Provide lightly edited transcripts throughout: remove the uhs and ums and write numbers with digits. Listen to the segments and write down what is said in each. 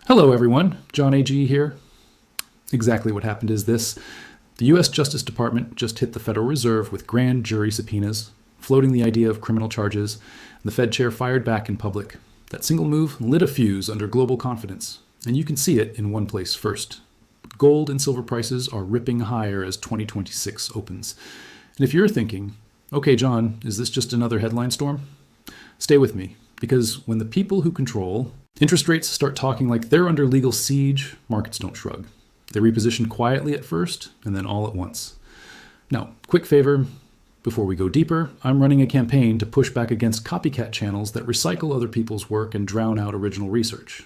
Hello everyone, John A.G. here. Exactly what happened is this. The U.S. Justice Department just hit the Federal Reserve with grand jury subpoenas, floating the idea of criminal charges, and the Fed chair fired back in public. That single move lit a fuse under global confidence, and you can see it in one place first. Gold and silver prices are ripping higher as 2026 opens. And if you're thinking, okay, John, is this just another headline storm? Stay with me, because when the people who control interest rates start talking like they're under legal siege, markets don't shrug. They reposition quietly at first, and then all at once. Now, quick favor, before we go deeper, I'm running a campaign to push back against copycat channels that recycle other people's work and drown out original research.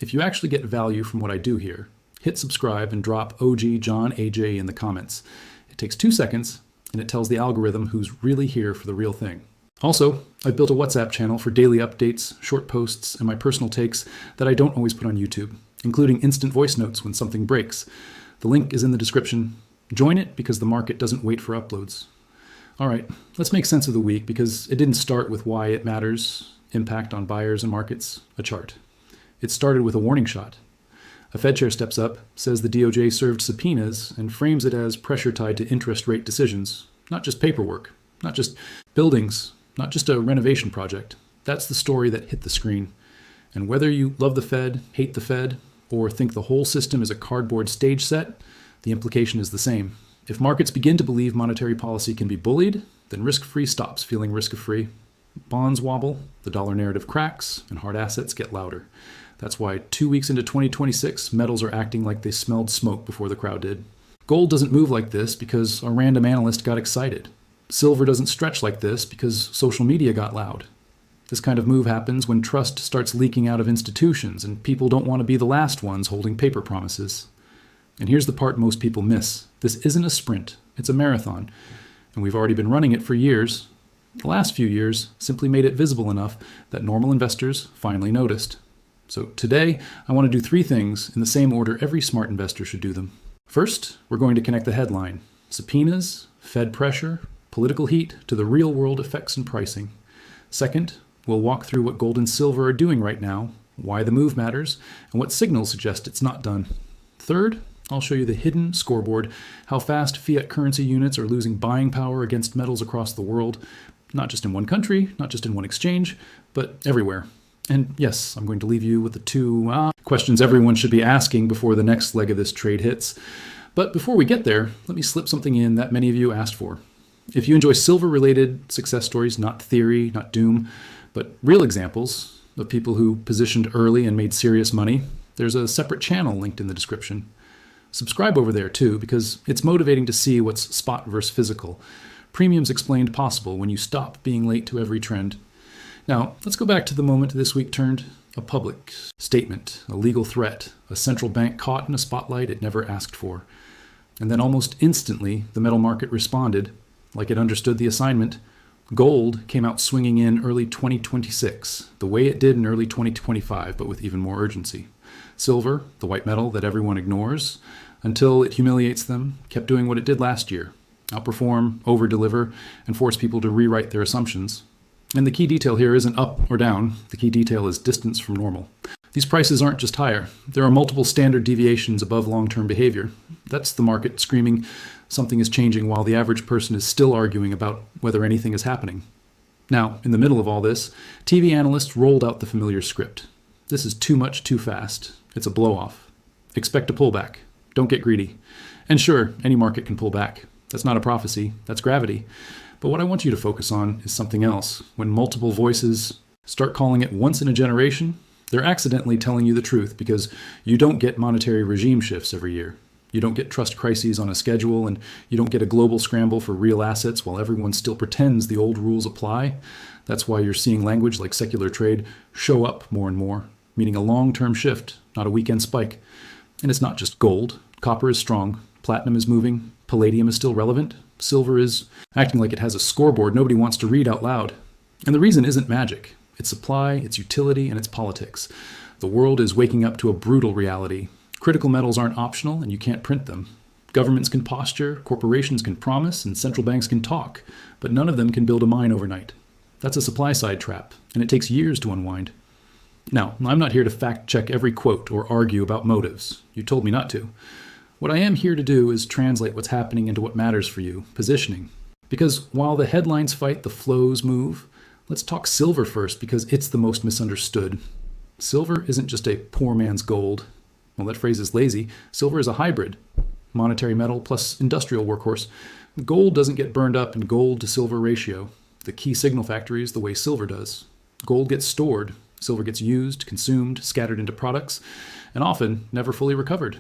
If you actually get value from what I do here, hit subscribe and drop OG John AJ in the comments. It takes 2 seconds, and it tells the algorithm who's really here for the real thing. Also, I've built a WhatsApp channel for daily updates, short posts, and my personal takes that I don't always put on YouTube, including instant voice notes when something breaks. The link is in the description. Join it because the market doesn't wait for uploads. All right, let's make sense of the week because it didn't start with why it matters, impact on buyers and markets, a chart. It started with a warning shot. A Fed chair steps up, says the DOJ served subpoenas, and frames it as pressure tied to interest rate decisions, not just paperwork, not just buildings, not just a renovation project. That's the story that hit the screen. And whether you love the Fed, hate the Fed, or think the whole system is a cardboard stage set, the implication is the same. If markets begin to believe monetary policy can be bullied, then risk-free stops feeling risk-free. Bonds wobble, the dollar narrative cracks, and hard assets get louder. That's why 2 weeks into 2026, metals are acting like they smelled smoke before the crowd did. Gold doesn't move like this because a random analyst got excited. Silver doesn't stretch like this because social media got loud. This kind of move happens when trust starts leaking out of institutions and people don't want to be the last ones holding paper promises. And here's the part most people miss. This isn't a sprint, it's a marathon. And we've already been running it for years. The last few years simply made it visible enough that normal investors finally noticed. So today, I want to do 3 things in the same order every smart investor should do them. First, we're going to connect the headline, subpoenas, Fed pressure, political heat to the real-world effects and pricing. Second, we'll walk through what gold and silver are doing right now, why the move matters, and what signals suggest it's not done. Third, I'll show you the hidden scoreboard, how fast fiat currency units are losing buying power against metals across the world, not just in one country, not just in one exchange, but everywhere. And yes, I'm going to leave you with the 2 questions everyone should be asking before the next leg of this trade hits. But before we get there, let me slip something in that many of you asked for. If you enjoy silver-related success stories, not theory, not doom, but real examples of people who positioned early and made serious money, there's a separate channel linked in the description. Subscribe over there too, because it's motivating to see what's spot versus physical. Premiums explained possible when you stop being late to every trend. Now, let's go back to the moment this week turned a public statement, a legal threat, a central bank caught in a spotlight it never asked for. And then almost instantly, the metal market responded, like it understood the assignment. Gold came out swinging in early 2026, the way it did in early 2025, but with even more urgency. Silver, the white metal that everyone ignores, until it humiliates them, kept doing what it did last year, outperform, over-deliver, and force people to rewrite their assumptions. And the key detail here isn't up or down, the key detail is distance from normal. These prices aren't just higher. There are multiple standard deviations above long-term behavior. That's the market screaming something is changing while the average person is still arguing about whether anything is happening. Now, in the middle of all this, TV analysts rolled out the familiar script. This is too much too fast. It's a blow-off. Expect a pullback. Don't get greedy. And sure, any market can pull back. That's not a prophecy. That's gravity. But what I want you to focus on is something else. When multiple voices start calling it once in a generation, they're accidentally telling you the truth because you don't get monetary regime shifts every year. You don't get trust crises on a schedule, and you don't get a global scramble for real assets while everyone still pretends the old rules apply. That's why you're seeing language like secular trade show up more and more, meaning a long-term shift, not a weekend spike. And it's not just gold. Copper is strong. Platinum is moving. Palladium is still relevant. Silver is acting like it has a scoreboard nobody wants to read out loud. And the reason isn't magic. It's supply, it's utility, and it's politics. The world is waking up to a brutal reality. Critical metals aren't optional, and you can't print them. Governments can posture, corporations can promise, and central banks can talk, but none of them can build a mine overnight. That's a supply-side trap, and it takes years to unwind. Now, I'm not here to fact check every quote or argue about motives. You told me not to. What I am here to do is translate what's happening into what matters for you, positioning. Because while the headlines fight, the flows move, let's talk silver first because it's the most misunderstood. Silver isn't just a poor man's gold. Well, that phrase is lazy. Silver is a hybrid, monetary metal plus industrial workhorse. Gold doesn't get burned up in gold to silver ratio. The key signal factory is the way silver does. Gold gets stored, silver gets used, consumed, scattered into products, and often never fully recovered.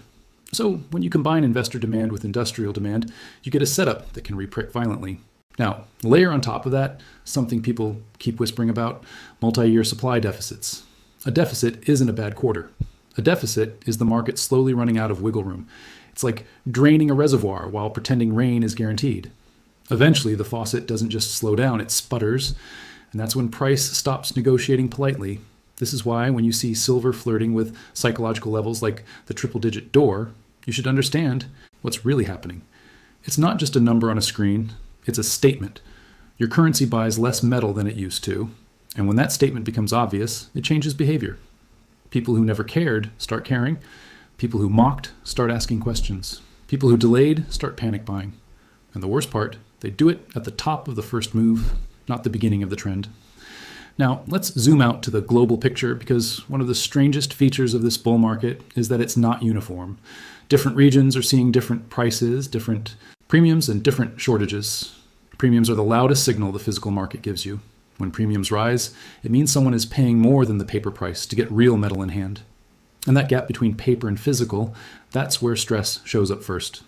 So when you combine investor demand with industrial demand, you get a setup that can reprick violently. Now, layer on top of that something people keep whispering about, multi-year supply deficits. A deficit isn't a bad quarter. A deficit is the market slowly running out of wiggle room. It's like draining a reservoir while pretending rain is guaranteed. Eventually, the faucet doesn't just slow down, it sputters, and that's when price stops negotiating politely. This is why when you see silver flirting with psychological levels like the triple-digit door, you should understand what's really happening. It's not just a number on a screen, it's a statement. Your currency buys less metal than it used to, and when that statement becomes obvious, it changes behavior. People who never cared start caring. People who mocked start asking questions. People who delayed start panic buying. And the worst part, they do it at the top of the first move, not the beginning of the trend. Now, let's zoom out to the global picture because one of the strangest features of this bull market is that it's not uniform. Different regions are seeing different prices, different premiums, and different shortages. Premiums are the loudest signal the physical market gives you. When premiums rise, it means someone is paying more than the paper price to get real metal in hand. And that gap between paper and physical, that's where stress shows up first.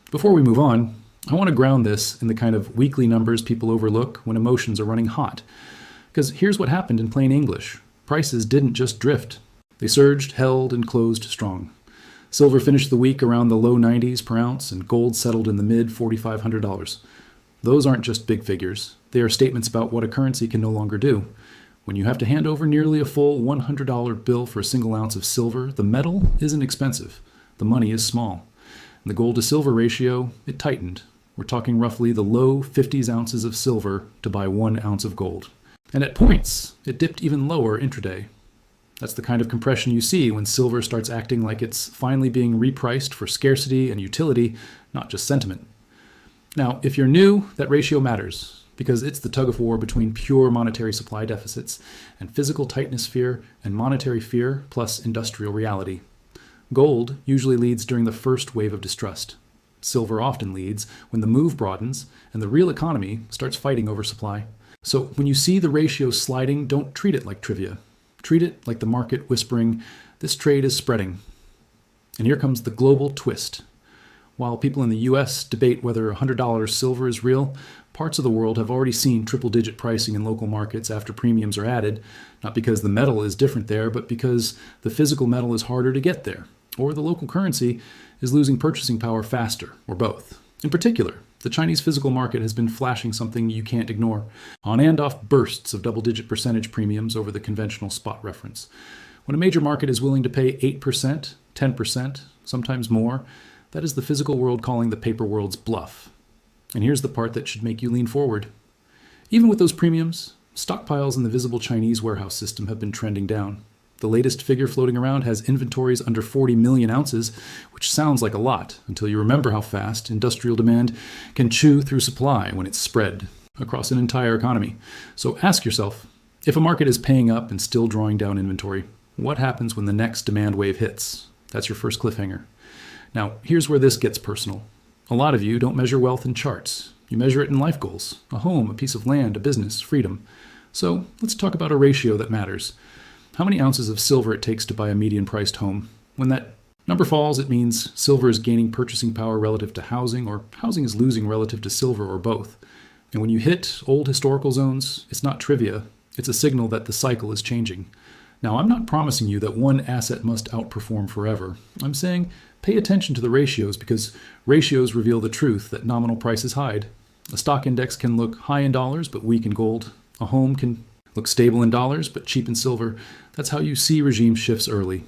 Before we move on, I want to ground this in the kind of weekly numbers people overlook when emotions are running hot. Because here's what happened in plain English. Prices didn't just drift. They surged, held, and closed strong. Silver finished the week around the low 90s per ounce, and gold settled in the mid $4,500. Those aren't just big figures. They are statements about what a currency can no longer do. When you have to hand over nearly a full $100 bill for a single ounce of silver, the metal isn't expensive. The money is small. And the gold to silver ratio, it tightened. We're talking roughly the low 50s ounces of silver to buy 1 ounce of gold. And at points, it dipped even lower intraday. That's the kind of compression you see when silver starts acting like it's finally being repriced for scarcity and utility, not just sentiment. Now, if you're new, that ratio matters because it's the tug of war between pure monetary supply deficits and physical tightness fear and monetary fear plus industrial reality. Gold usually leads during the first wave of distrust. Silver often leads when the move broadens and the real economy starts fighting over supply. So when you see the ratio sliding, don't treat it like trivia. Treat it like the market whispering, this trade is spreading. And here comes the global twist. While people in the US debate whether $100 silver is real, parts of the world have already seen triple-digit pricing in local markets after premiums are added, not because the metal is different there, but because the physical metal is harder to get there, or the local currency is losing purchasing power faster, or both. In particular, the Chinese physical market has been flashing something you can't ignore, on and off bursts of double-digit percentage premiums over the conventional spot reference. When a major market is willing to pay 8%, 10%, sometimes more, that is the physical world calling the paper world's bluff. And here's the part that should make you lean forward. Even with those premiums, stockpiles in the visible Chinese warehouse system have been trending down. The latest figure floating around has inventories under 40 million ounces, which sounds like a lot until you remember how fast industrial demand can chew through supply when it's spread across an entire economy. So ask yourself, if a market is paying up and still drawing down inventory, what happens when the next demand wave hits? That's your first cliffhanger. Now, here's where this gets personal. A lot of you don't measure wealth in charts. You measure it in life goals, a home, a piece of land, a business, freedom. So let's talk about a ratio that matters. How many ounces of silver it takes to buy a median-priced home. When that number falls, it means silver is gaining purchasing power relative to housing, or housing is losing relative to silver, or both. And when you hit old historical zones, it's not trivia. It's a signal that the cycle is changing. Now, I'm not promising you that one asset must outperform forever. I'm saying pay attention to the ratios because ratios reveal the truth that nominal prices hide. A stock index can look high in dollars but weak in gold. A home can look stable in dollars but cheap in silver. That's how you see regime shifts early.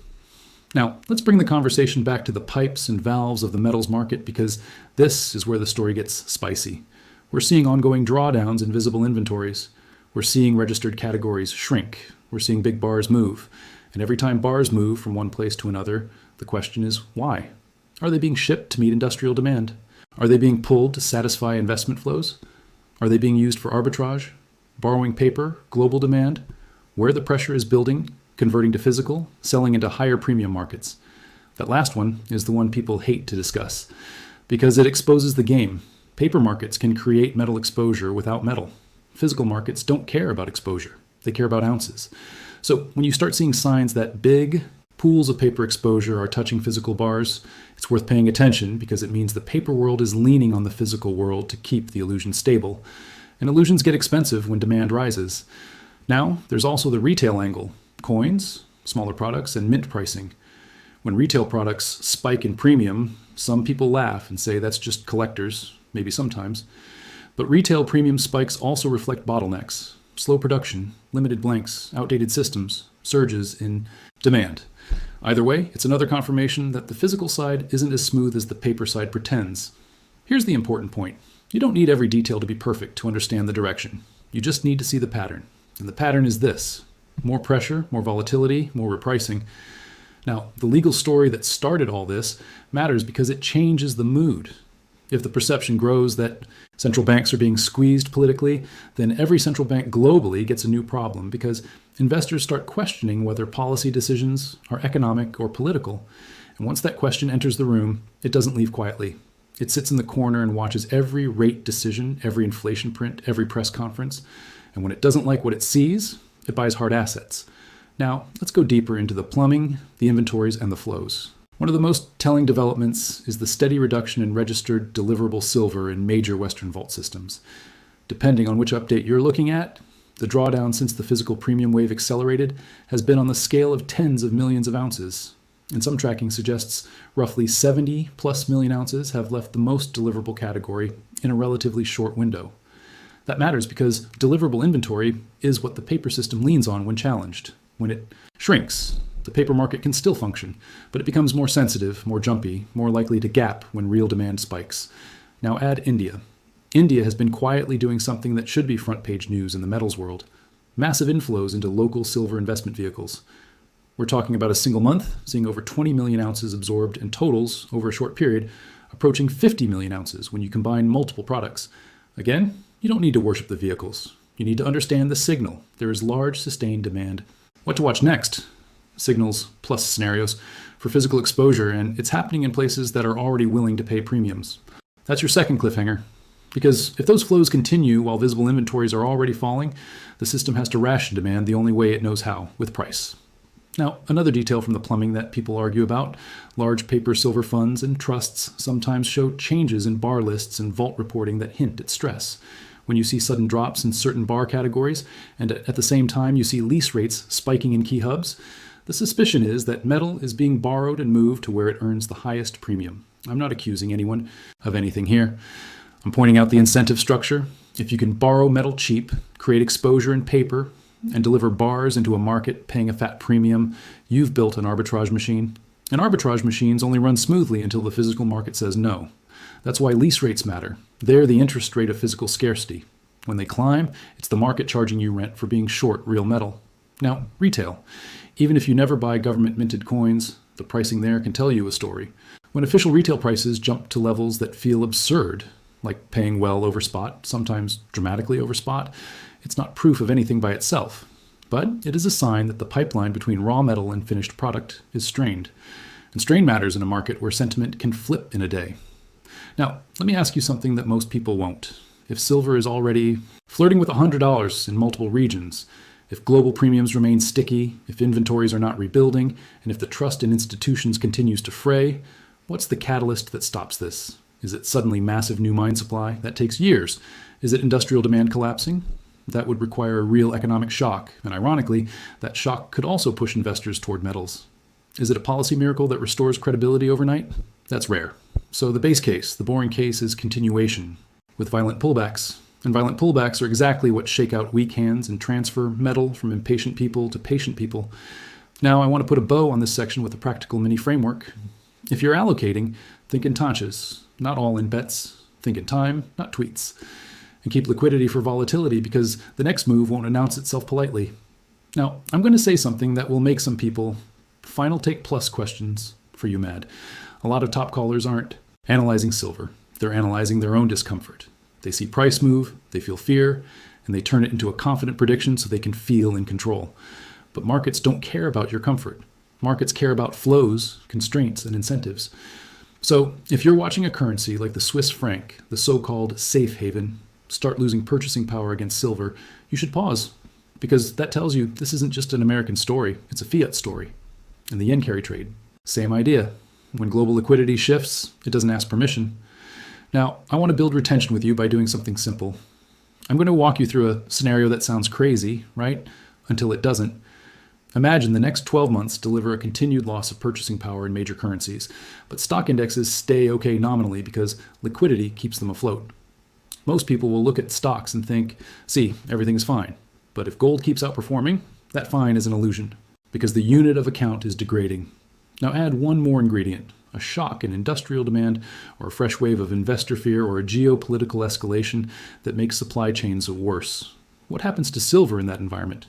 Now, let's bring the conversation back to the pipes and valves of the metals market because this is where the story gets spicy. We're seeing ongoing drawdowns in visible inventories. We're seeing registered categories shrink. We're seeing big bars move. And every time bars move from one place to another, the question is why? Are they being shipped to meet industrial demand? Are they being pulled to satisfy investment flows? Are they being used for arbitrage, borrowing paper, global demand? Where the pressure is building, converting to physical, selling into higher premium markets. That last one is the one people hate to discuss because it exposes the game. Paper markets can create metal exposure without metal. Physical markets don't care about exposure. They care about ounces. So when you start seeing signs that big pools of paper exposure are touching physical bars, it's worth paying attention because it means the paper world is leaning on the physical world to keep the illusion stable. And illusions get expensive when demand rises. Now, there's also the retail angle. Coins, smaller products, and mint pricing. When retail products spike in premium, some people laugh and say that's just collectors, maybe sometimes. But retail premium spikes also reflect bottlenecks, slow production, limited blanks, outdated systems, surges in demand. Either way, it's another confirmation that the physical side isn't as smooth as the paper side pretends. Here's the important point. You don't need every detail to be perfect to understand the direction. You just need to see the pattern. And the pattern is this. More pressure, more volatility, more repricing. Now, the legal story that started all this matters because it changes the mood. If the perception grows that central banks are being squeezed politically, then every central bank globally gets a new problem because investors start questioning whether policy decisions are economic or political. And once that question enters the room, it doesn't leave quietly. It sits in the corner and watches every rate decision, every inflation print, every press conference. And when it doesn't like what it sees, it buys hard assets. Now, let's go deeper into the plumbing, the inventories, and the flows. One of the most telling developments is the steady reduction in registered deliverable silver in major Western vault systems. Depending on which update you're looking at, the drawdown since the physical premium wave accelerated has been on the scale of tens of millions of ounces. And some tracking suggests roughly 70 plus million ounces have left the most deliverable category in a relatively short window. That matters because deliverable inventory is what the paper system leans on when challenged. When it shrinks, the paper market can still function, but it becomes more sensitive, more jumpy, more likely to gap when real demand spikes. Now add India. India has been quietly doing something that should be front page news in the metals world. Massive inflows into local silver investment vehicles. We're talking about a single month, seeing over 20 million ounces absorbed in totals over a short period, approaching 50 million ounces when you combine multiple products. Again, you don't need to worship the vehicles. You need to understand the signal. There is large sustained demand. What to watch next? Signals plus scenarios for physical exposure, and it's happening in places that are already willing to pay premiums. That's your second cliffhanger. Because if those flows continue while visible inventories are already falling, the system has to ration demand the only way it knows how, with price. Now, another detail from the plumbing that people argue about, large paper silver funds and trusts sometimes show changes in bar lists and vault reporting that hint at stress. When you see sudden drops in certain bar categories, and at the same time you see lease rates spiking in key hubs, the suspicion is that metal is being borrowed and moved to where it earns the highest premium. I'm not accusing anyone of anything here. I'm pointing out the incentive structure. If you can borrow metal cheap, create exposure in paper, and deliver bars into a market paying a fat premium, you've built an arbitrage machine. And arbitrage machines only run smoothly until the physical market says no. That's why lease rates matter. They're the interest rate of physical scarcity. When they climb, it's the market charging you rent for being short real metal. Now, retail. Even if you never buy government-minted coins, the pricing there can tell you a story. When official retail prices jump to levels that feel absurd, like paying well over spot, sometimes dramatically over spot, it's not proof of anything by itself. But it is a sign that the pipeline between raw metal and finished product is strained. And strain matters in a market where sentiment can flip in a day. Now, let me ask you something that most people won't. If silver is already flirting with $100 in multiple regions, if global premiums remain sticky, if inventories are not rebuilding, and if the trust in institutions continues to fray, what's the catalyst that stops this? Is it suddenly massive new mine supply? That takes years. Is it industrial demand collapsing? That would require a real economic shock, and ironically, that shock could also push investors toward metals. Is it a policy miracle that restores credibility overnight? That's rare. So the base case, the boring case, is continuation, with violent pullbacks. And violent pullbacks are exactly what shake out weak hands and transfer metal from impatient people to patient people. Now I want to put a bow on this section with a practical mini framework. If you're allocating, think in tranches, not all in bets. Think in time, not tweets. And keep liquidity for volatility because the next move won't announce itself politely. Now, I'm going to say something that will make some people final take plus questions for you mad. A lot of top callers aren't analyzing silver. They're analyzing their own discomfort. They see price move, they feel fear, and they turn it into a confident prediction so they can feel in control. But markets don't care about your comfort. Markets care about flows, constraints, and incentives. So if you're watching a currency like the Swiss franc, the so-called safe haven, start losing purchasing power against silver, you should pause, because that tells you this isn't just an American story, it's a fiat story. And the yen carry trade, same idea. When global liquidity shifts, it doesn't ask permission. Now, I want to build retention with you by doing something simple. I'm going to walk you through a scenario that sounds crazy, right? Until it doesn't. Imagine the next 12 months deliver a continued loss of purchasing power in major currencies, but stock indexes stay okay nominally because liquidity keeps them afloat. Most people will look at stocks and think, see, everything is fine. But if gold keeps outperforming, that fine is an illusion, because the unit of account is degrading. Now add one more ingredient, a shock in industrial demand, or a fresh wave of investor fear, or a geopolitical escalation that makes supply chains worse. What happens to silver in that environment?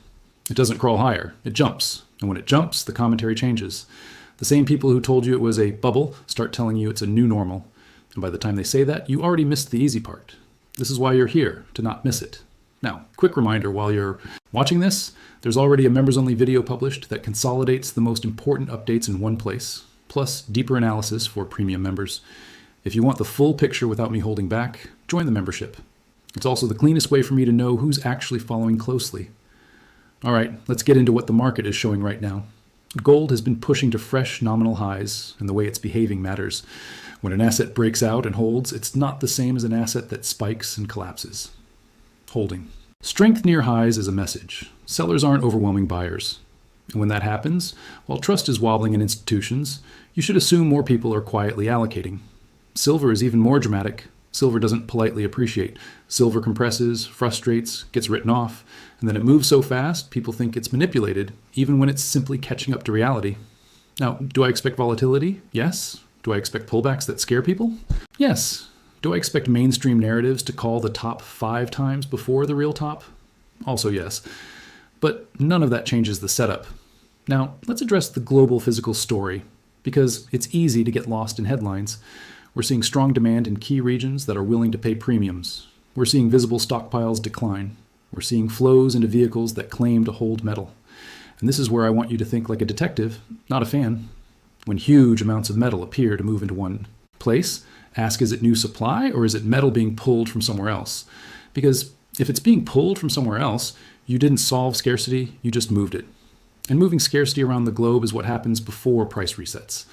It doesn't crawl higher, it jumps. And when it jumps, the commentary changes. The same people who told you it was a bubble start telling you it's a new normal. And by the time they say that, you already missed the easy part. This is why you're here, to not miss it. Now, quick reminder while you're watching this, there's already a members-only video published that consolidates the most important updates in one place, plus deeper analysis for premium members. If you want the full picture without me holding back, join the membership. It's also the cleanest way for me to know who's actually following closely. All right, let's get into what the market is showing right now. Gold has been pushing to fresh nominal highs, and the way it's behaving matters. When an asset breaks out and holds, it's not the same as an asset that spikes and collapses. Holding. Strength near highs is a message. Sellers aren't overwhelming buyers. And when that happens, while trust is wobbling in institutions, you should assume more people are quietly allocating. Silver is even more dramatic. Silver doesn't politely appreciate. Silver compresses, frustrates, gets written off, and then it moves so fast, people think it's manipulated, even when it's simply catching up to reality. Now, do I expect volatility? Yes. Do I expect pullbacks that scare people? Yes. Do I expect mainstream narratives to call the top 5 times before the real top? Also yes. But none of that changes the setup. Now, let's address the global physical story, because it's easy to get lost in headlines. We're seeing strong demand in key regions that are willing to pay premiums. We're seeing visible stockpiles decline. We're seeing flows into vehicles that claim to hold metal. And this is where I want you to think like a detective, not a fan. When huge amounts of metal appear to move into one place, ask, is it new supply or is it metal being pulled from somewhere else? Because if it's being pulled from somewhere else, you didn't solve scarcity, you just moved it. And moving scarcity around the globe is what happens before price resets.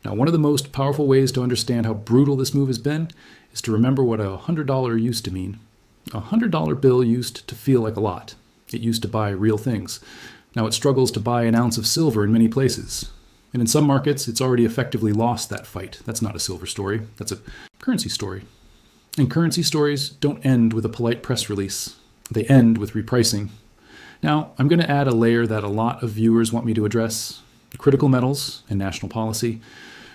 Now, one of the most powerful ways to understand how brutal this move has been is to remember what a $100 used to mean. A $100 bill used to feel like a lot. It used to buy real things. Now it struggles to buy an ounce of silver in many places. And in some markets, it's already effectively lost that fight. That's not a silver story. That's a currency story. And currency stories don't end with a polite press release. They end with repricing. Now, I'm going to add a layer that a lot of viewers want me to address: critical metals and national policy.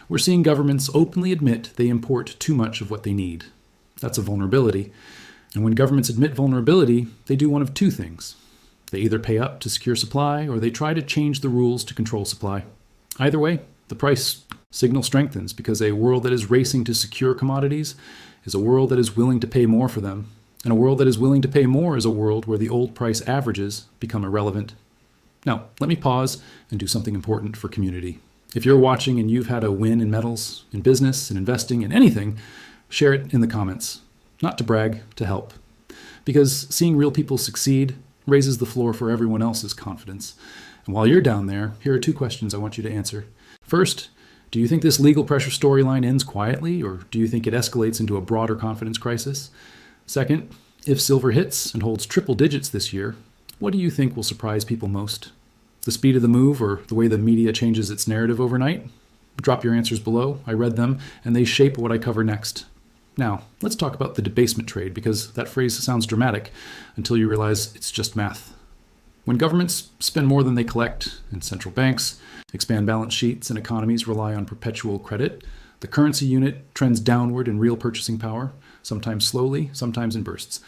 We're seeing governments openly admit they import too much of what they need. That's a vulnerability. And when governments admit vulnerability, they do one of two things. They either pay up to secure supply, or they try to change the rules to control supply. Either way, the price signal strengthens, because a world that is racing to secure commodities is a world that is willing to pay more for them. And a world that is willing to pay more is a world where the old price averages become irrelevant. Now, let me pause and do something important for community. If you're watching and you've had a win in metals, in business, in investing, in anything, share it in the comments. Not to brag, to help. Because seeing real people succeed raises the floor for everyone else's confidence. And while you're down there, here are 2 questions I want you to answer. First, do you think this legal pressure storyline ends quietly, or do you think it escalates into a broader confidence crisis? Second, if silver hits and holds triple digits this year, what do you think will surprise people most? The speed of the move, or the way the media changes its narrative overnight? Drop your answers below. I read them, and they shape what I cover next. Now, let's talk about the debasement trade, because that phrase sounds dramatic until you realize it's just math. When governments spend more than they collect, and central banks expand balance sheets, and economies rely on perpetual credit, the currency unit trends downward in real purchasing power, sometimes slowly, sometimes in bursts.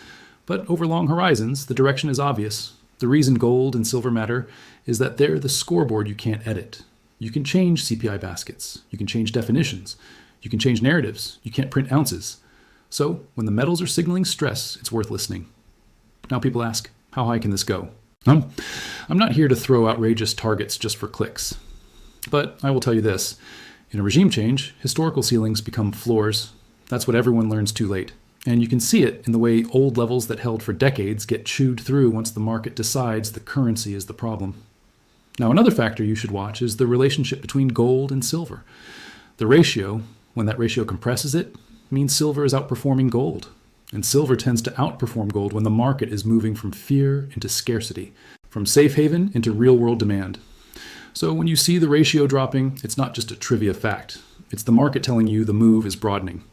But over long horizons, the direction is obvious. The reason gold and silver matter is that they're the scoreboard you can't edit. You can change CPI baskets. You can change definitions. You can change narratives. You can't print ounces. So when the metals are signaling stress, it's worth listening. Now people ask, how high can this go? I'm not here to throw outrageous targets just for clicks. But I will tell you this. In a regime change, historical ceilings become floors. That's what everyone learns too late. And you can see it in the way old levels that held for decades get chewed through once the market decides the currency is the problem. Now, another factor you should watch is the relationship between gold and silver. The ratio, when that ratio compresses it, means silver is outperforming gold. And silver tends to outperform gold when the market is moving from fear into scarcity, from safe haven into real-world demand. So when you see the ratio dropping, it's not just a trivia fact. It's the market telling you the move is broadening.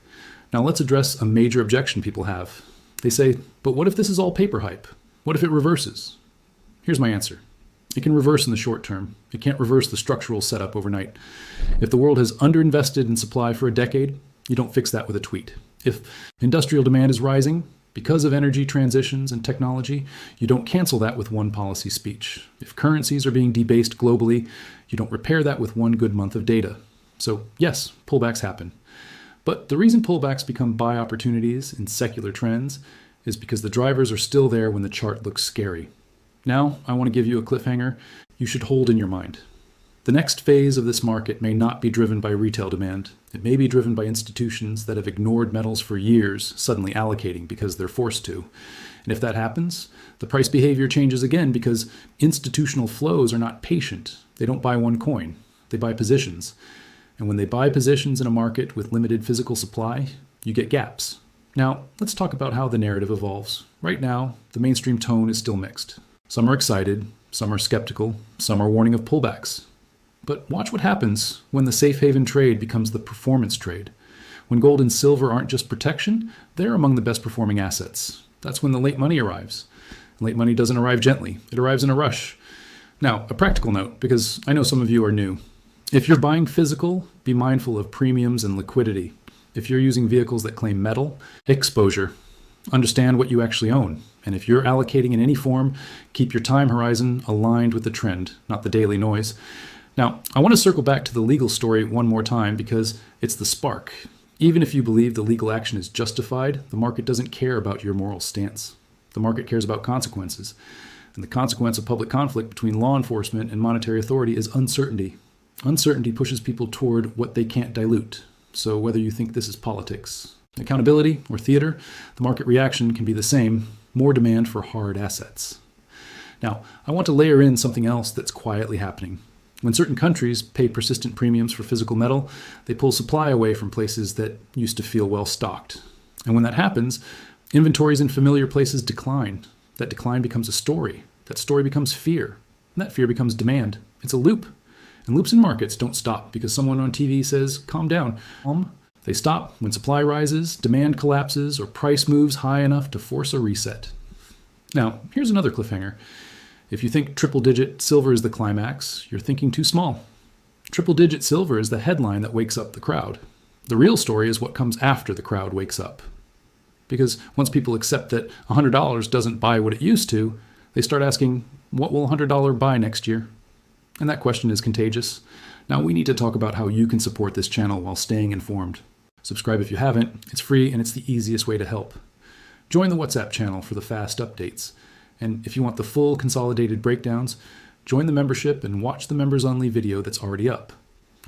Now let's address a major objection people have. They say, but what if this is all paper hype? What if it reverses? Here's my answer. It can reverse in the short term. It can't reverse the structural setup overnight. If the world has underinvested in supply for a decade, you don't fix that with a tweet. If industrial demand is rising because of energy transitions and technology, you don't cancel that with one policy speech. If currencies are being debased globally, you don't repair that with one good month of data. So yes, pullbacks happen. But the reason pullbacks become buy opportunities in secular trends is because the drivers are still there when the chart looks scary. Now, I want to give you a cliffhanger you should hold in your mind. The next phase of this market may not be driven by retail demand. It may be driven by institutions that have ignored metals for years, suddenly allocating because they're forced to. And if that happens, the price behavior changes again because institutional flows are not patient. They don't buy one coin. They buy positions. And when they buy positions in a market with limited physical supply, you get gaps. Now, let's talk about how the narrative evolves. Right now, the mainstream tone is still mixed. Some are excited, some are skeptical, some are warning of pullbacks. But watch what happens when the safe haven trade becomes the performance trade. When gold and silver aren't just protection, they're among the best performing assets. That's when the late money arrives. And late money doesn't arrive gently. It arrives in a rush. Now, a practical note, because I know some of you are new. If you're buying physical, be mindful of premiums and liquidity. If you're using vehicles that claim metal, exposure. Understand what you actually own. And if you're allocating in any form, keep your time horizon aligned with the trend, not the daily noise. Now, I want to circle back to the legal story one more time because it's the spark. Even if you believe the legal action is justified, the market doesn't care about your moral stance. The market cares about consequences. And the consequence of public conflict between law enforcement and monetary authority is uncertainty. Uncertainty pushes people toward what they can't dilute. So whether you think this is politics, accountability, or theater, the market reaction can be the same: more demand for hard assets. Now, I want to layer in something else that's quietly happening. When certain countries pay persistent premiums for physical metal, they pull supply away from places that used to feel well stocked. And when that happens, inventories in familiar places decline. That decline becomes a story. That story becomes fear. And that fear becomes demand. It's a loop. And loops in markets don't stop because someone on TV says, calm down. They stop when supply rises, demand collapses, or price moves high enough to force a reset. Now, here's another cliffhanger. If you think triple-digit silver is the climax, you're thinking too small. Triple-digit silver is the headline that wakes up the crowd. The real story is what comes after the crowd wakes up. Because once people accept that $100 doesn't buy what it used to, they start asking, what will $100 buy next year? And that question is contagious. Now we need to talk about how you can support this channel while staying informed. Subscribe if you haven't. It's free and it's the easiest way to help. Join the WhatsApp channel for the fast updates. And if you want the full consolidated breakdowns, join the membership and watch the members only video that's already up.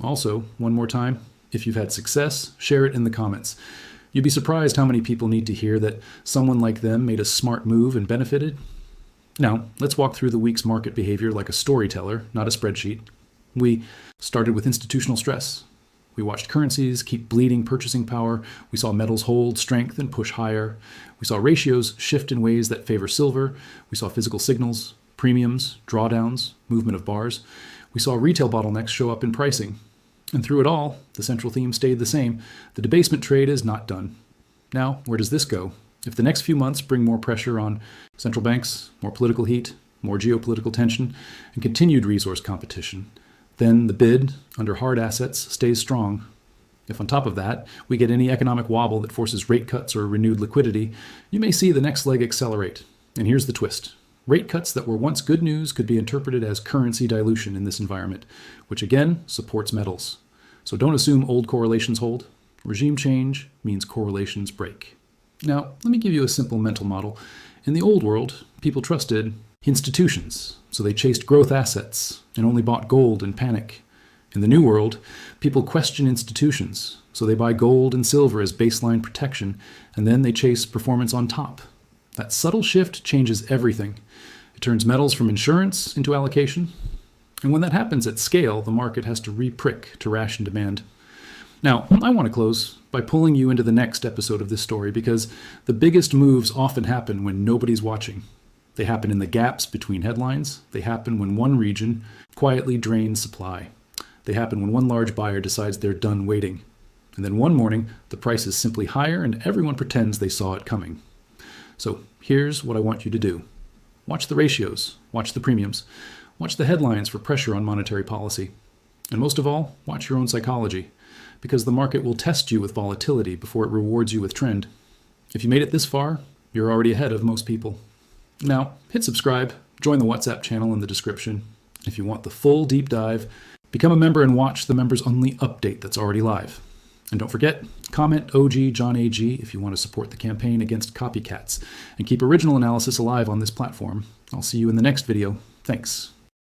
Also, one more time, if you've had success, share it in the comments. You'd be surprised how many people need to hear that someone like them made a smart move and benefited. Now, let's walk through the week's market behavior like a storyteller, not a spreadsheet. We started with institutional stress. We watched currencies keep bleeding purchasing power. We saw metals hold strength and push higher. We saw ratios shift in ways that favor silver. We saw physical signals, premiums, drawdowns, movement of bars. We saw retail bottlenecks show up in pricing. And through it all, the central theme stayed the same. The debasement trade is not done. Now, where does this go? If the next few months bring more pressure on central banks, more political heat, more geopolitical tension, and continued resource competition, then the bid under hard assets stays strong. If on top of that, we get any economic wobble that forces rate cuts or renewed liquidity, you may see the next leg accelerate. And here's the twist. Rate cuts that were once good news could be interpreted as currency dilution in this environment, which again supports metals. So don't assume old correlations hold. Regime change means correlations break. Now, let me give you a simple mental model. In the old world, people trusted institutions, so they chased growth assets and only bought gold in panic. In the new world, people question institutions, so they buy gold and silver as baseline protection, and then they chase performance on top. That subtle shift changes everything. It turns metals from insurance into allocation. And when that happens at scale, the market has to re-prick to ration demand. Now, I want to close by pulling you into the next episode of this story because the biggest moves often happen when nobody's watching. They happen in the gaps between headlines. They happen when one region quietly drains supply. They happen when one large buyer decides they're done waiting. And then one morning, the price is simply higher and everyone pretends they saw it coming. So here's what I want you to do. Watch the ratios, watch the premiums, watch the headlines for pressure on monetary policy. And most of all, watch your own psychology, because the market will test you with volatility before it rewards you with trend. If you made it this far, you're already ahead of most people. Now, hit subscribe, join the WhatsApp channel in the description. If you want the full deep dive, become a member and watch the members only update that's already live. And don't forget, comment OG John AG if you want to support the campaign against copycats and keep original analysis alive on this platform. I'll see you in the next video. Thanks.